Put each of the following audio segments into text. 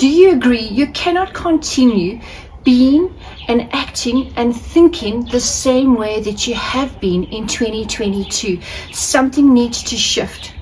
Do you agree you cannot continue being and acting and thinking the same way that you have been in 2022? Something needs to shift.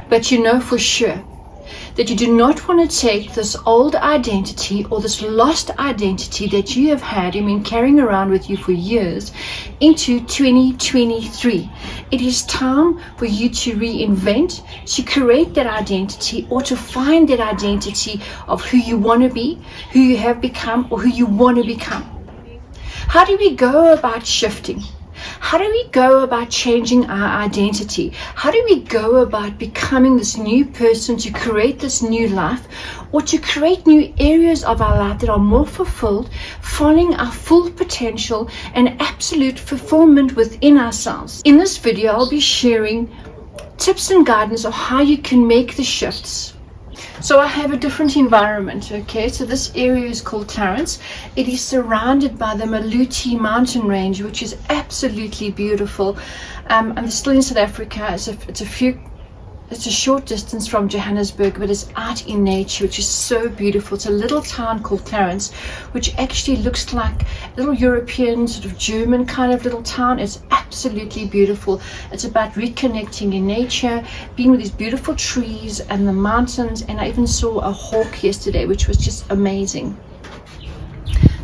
But you know for sure that you do not want to take this old identity or this lost identity that you have had and been carrying around with you for years into 2023. It is time for you to reinvent, to create that identity, or to find that identity of who you want to be, who you have become, or who you want to become. How do we go about shifting? How do we go about changing our identity? How do we go about becoming this new person to create this new life, or to create new areas of our life that are more fulfilled, following our full potential and absolute fulfillment within ourselves? In this video, I'll be sharing tips and guidance of how you can make the shifts. So I have a different environment, okay? So this area is called Clarence. It is surrounded by the Maluti mountain range, which is absolutely beautiful. I'm still in South Africa. It's a short distance from Johannesburg, but it's out in nature, which is so beautiful. It's a little town called Clarence, which actually looks like a little European, sort of German kind of little town. It's absolutely beautiful. It's about reconnecting in nature, being with these beautiful trees and the mountains. And I even saw a hawk yesterday, which was just amazing.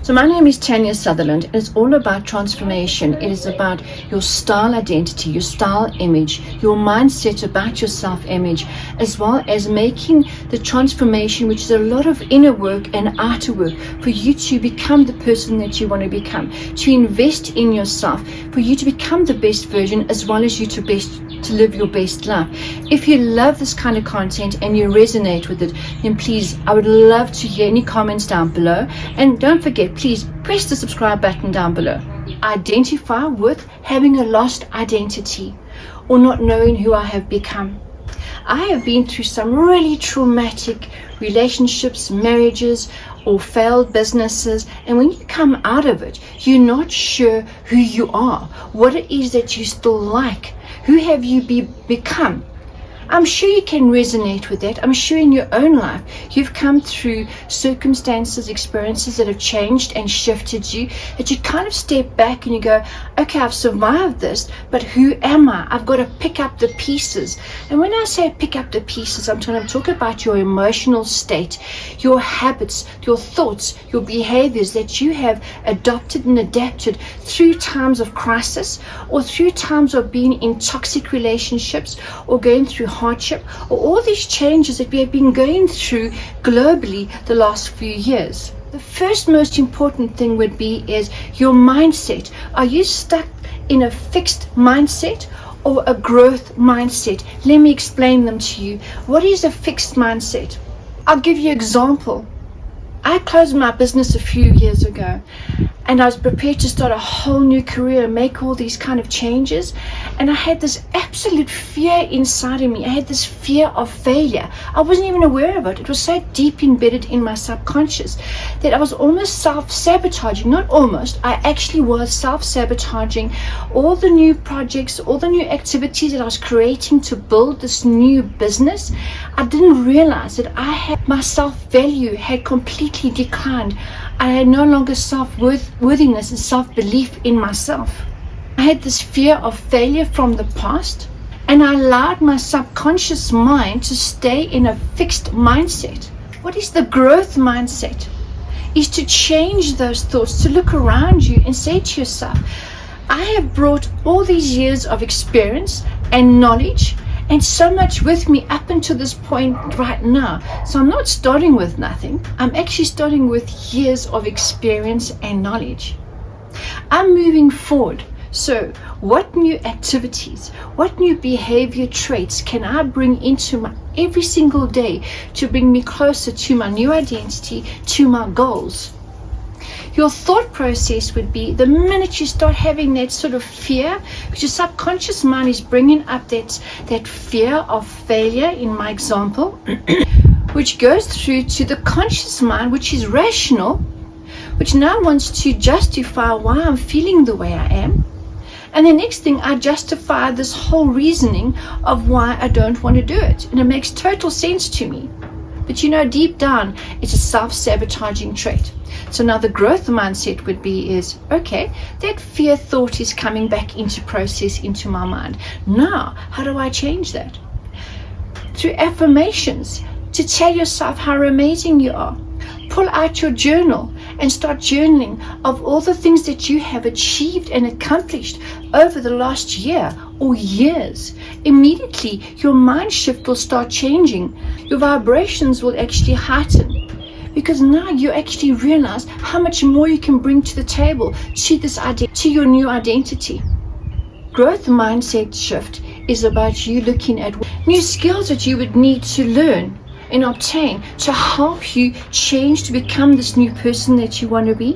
So my name is Tanya Sutherland, and it's all about transformation. It is about your style identity, your style image, your mindset about your self-image, as well as making the transformation, which is a lot of inner work and outer work, for you to become the person that you want to become, to invest in yourself, for you to become the best version, as well as you to live your best life. If you love this kind of content and you resonate with it, then please, I would love to hear any comments down below. And don't forget, please press the subscribe button down below. Identify with having a lost identity or not knowing who I have become. I have been through some really traumatic relationships, marriages, or failed businesses, and when you come out of it, you're not sure who you are, what it is that you still like. Who have you become? I'm sure you can resonate with that. I'm sure in your own life, you've come through circumstances, experiences that have changed and shifted you, that you kind of step back and you go, okay, I've survived this, but who am I? I've got to pick up the pieces. And when I say pick up the pieces, I'm trying to talk about your emotional state, your habits, your thoughts, your behaviors that you have adopted and adapted through times of crisis, or through times of being in toxic relationships, or going through hardship, or all these changes that we have been going through globally the last few years. The first most important thing would be is your mindset. Are you stuck in a fixed mindset or a growth mindset? Let me explain them to you. What is a fixed mindset? I'll give you an example. I closed my business a few years ago, and I was prepared to start a whole new career, make all these kind of changes, and I had this absolute fear inside of me. I had this fear of failure. I wasn't even aware of it. It was so deep embedded in my subconscious that I was almost self-sabotaging. Not almost, I actually was self-sabotaging all the new projects, all the new activities that I was creating to build this new business. I didn't realize that my self-value had completely declined. I had no longer self-worthiness and self-belief in myself. I had this fear of failure from the past, and I allowed my subconscious mind to stay in a fixed mindset. What is the growth mindset? Is to change those thoughts, to look around you and say to yourself, I have brought all these years of experience and knowledge and so much with me up until this point right now. So I'm not starting with nothing. I'm actually starting with years of experience and knowledge. I'm moving forward. So what new activities, what new behavior traits can I bring into my every single day to bring me closer to my new identity, to my goals? Your thought process would be, the minute you start having that sort of fear, because your subconscious mind is bringing up that fear of failure in my example, which goes through to the conscious mind, which is rational, which now wants to justify why I'm feeling the way I am. And the next thing, I justify this whole reasoning of why I don't want to do it. And it makes total sense to me. But deep down, it's a self-sabotaging trait. So now the growth mindset would be okay, that fear thought is coming back into process into my mind. Now, how do I change that? Through affirmations, to tell yourself how amazing you are. Pull out your journal and start journaling of all the things that you have achieved and accomplished over the last year or years. Immediately, your mind shift will start changing. Your vibrations will actually heighten, because now you actually realize how much more you can bring to the table, to your new identity. Growth mindset shift is about you looking at new skills that you would need to learn and obtain to help you change to become this new person that you want to be.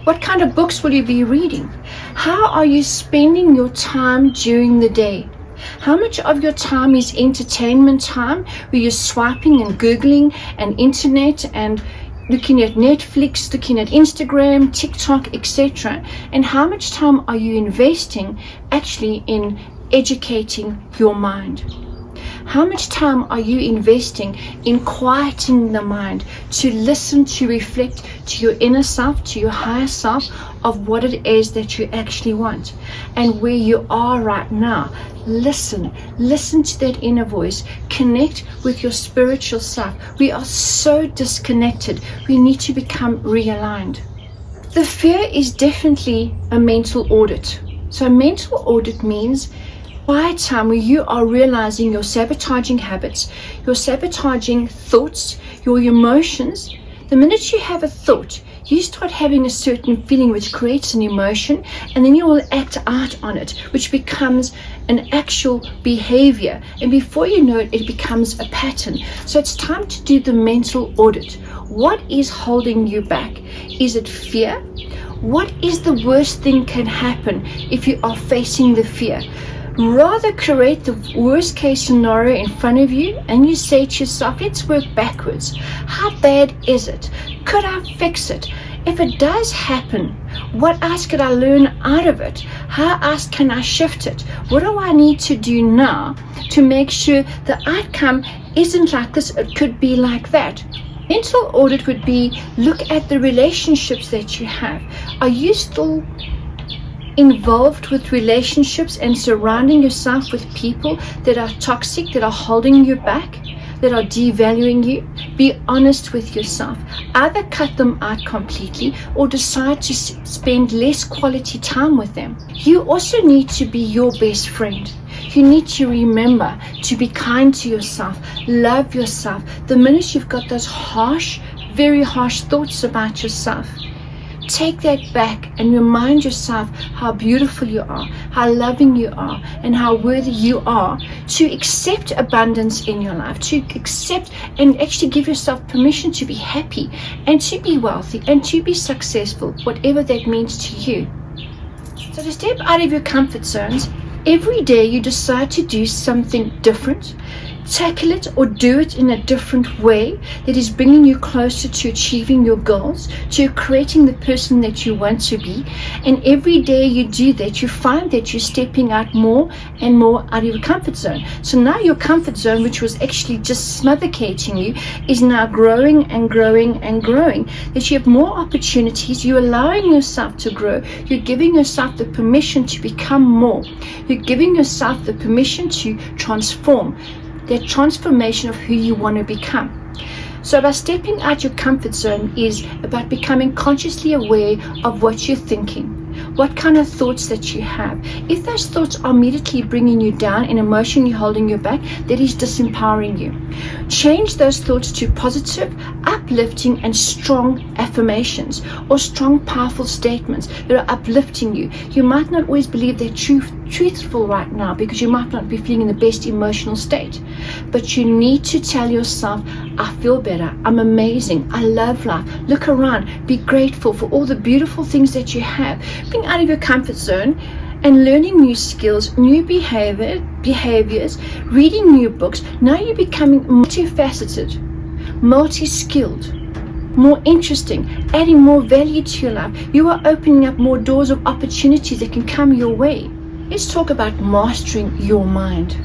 What kind of books will you be reading? How are you spending your time during the day? How much of your time is entertainment time, where you're swiping and Googling and internet and looking at Netflix, looking at Instagram, TikTok, etc.? And how much time are you investing actually in educating your mind? How much time are you investing in quieting the mind to listen, to reflect to your inner self, to your higher self, of what it is that you actually want and where you are right now? Listen to that inner voice. Connect with your spiritual self. We are so disconnected. We need to become realigned. The fear is definitely a mental audit. So a mental audit means quiet time where you are realizing your sabotaging habits, your sabotaging thoughts, your emotions. The minute you have a thought, you start having a certain feeling which creates an emotion, and then you will act out on it, which becomes an actual behavior. And before you know it, it becomes a pattern. So it's time to do the mental audit. What is holding you back? Is it fear? What is the worst thing can happen if you are facing the fear? Rather create the worst case scenario in front of you, and you say to yourself, let's work backwards. How bad is it? Could I fix it? If it does happen, what else could I learn out of it? How else can I shift it? What do I need to do now to make sure the outcome isn't like this, it could be like that? Mental audit would be, look at the relationships that you have. Are you still involved with relationships and surrounding yourself with people that are toxic, that are holding you back, that are devaluing you? Be honest with yourself. Either cut them out completely or decide to spend less quality time with them. You also need to be your best friend. You need to remember to be kind to yourself, love yourself. The minute you've got those harsh, very harsh thoughts about yourself, take that back and remind yourself how beautiful you are, how loving you are, and how worthy you are to accept abundance in your life, to accept and actually give yourself permission to be happy and to be wealthy and to be successful, whatever that means to you. So to step out of your comfort zones, every day you decide to do something different, tackle it or do it in a different way that is bringing you closer to achieving your goals, to creating the person that you want to be. And every day you do that, you find that you're stepping out more and more out of your comfort zone. So now your comfort zone, which was actually just suffocating you, is now growing and growing and growing. That you have more opportunities, you're allowing yourself to grow, you're giving yourself the permission to become more, you're giving yourself the permission to transform, that transformation of who you want to become. So by stepping out your comfort zone is about becoming consciously aware of what you're thinking, what kind of thoughts that you have. If those thoughts are immediately bringing you down and emotionally holding you back, that is disempowering you. Change those thoughts to positive, uplifting, and strong affirmations or strong, powerful statements that are uplifting you. You might not always believe they're truthful right now because you might not be feeling in the best emotional state, but you need to tell yourself, I feel better, I'm amazing, I love life. Look around, be grateful for all the beautiful things that you have. Being out of your comfort zone and learning new skills, new behaviors, reading new books. Now you're becoming multifaceted, multi-skilled, more interesting, adding more value to your life. You are opening up more doors of opportunities that can come your way. Let's talk about mastering your mind.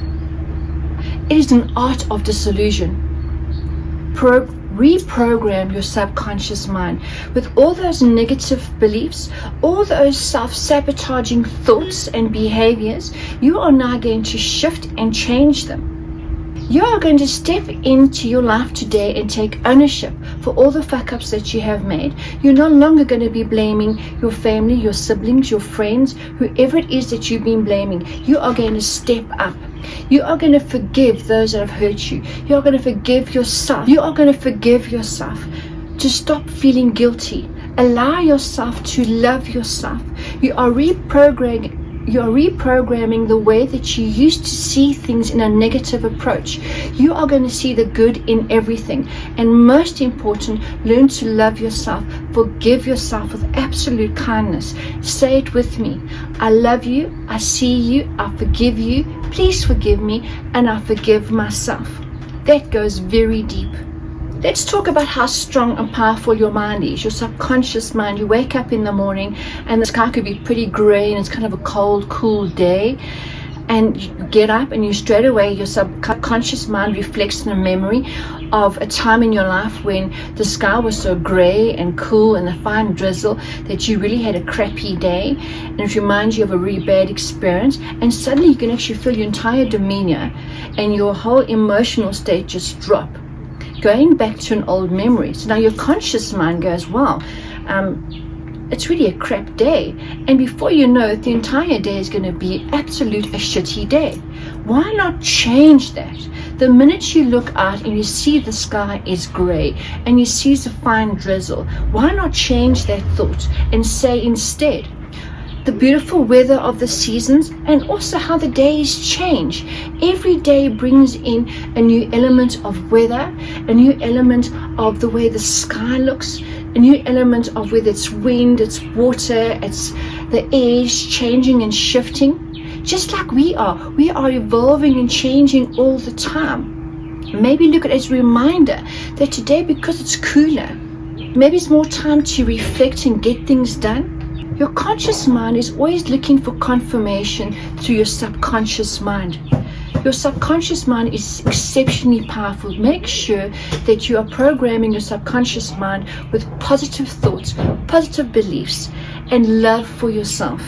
It is an art of disillusion. reprogram your subconscious mind with all those negative beliefs, all those self-sabotaging thoughts and behaviors. You are now going to shift and change them. You are going to step into your life today and take ownership for all the fuck-ups that you have made. You're no longer going to be blaming your family, your siblings, your friends, whoever it is that you've been blaming. You are going to step up. You are going to forgive those that have hurt you. You are going to forgive yourself. You are going to forgive yourself to stop feeling guilty. Allow yourself to love yourself. You are reprogramming the way that you used to see things in a negative approach. You are going to see the good in everything. And most important, learn to love yourself. Forgive yourself with absolute kindness. Say it with me. I love you. I see you. I forgive you. Please forgive me. And I forgive myself. That goes very deep. Let's talk about how strong and powerful your mind is, your subconscious mind. You wake up in the morning and the sky could be pretty gray and it's kind of a cold, cool day. And you get up and you straight away, your subconscious mind reflects on a memory of a time in your life when the sky was so gray and cool and a fine drizzle that you really had a crappy day. And it reminds you of a really bad experience. And suddenly you can actually feel your entire demeanor and your whole emotional state just drop, going back to an old memory. So now your conscious mind goes, wow, it's really a crap day. And before you know it, the entire day is going to be absolute a shitty day. Why not change that? The minute you look out and you see the sky is gray and you see the fine drizzle, why not change that thought and say instead, the beautiful weather of the seasons and also how the days change. Every day brings in a new element of weather, a new element of the way the sky looks, a new element of whether it's wind, it's water, it's the air is changing and shifting. Just like we are evolving and changing all the time. Maybe look at it as a reminder that today, because it's cooler, maybe it's more time to reflect and get things done. Your conscious mind is always looking for confirmation through your subconscious mind. Your subconscious mind is exceptionally powerful. Make sure that you are programming your subconscious mind with positive thoughts, positive beliefs, and love for yourself.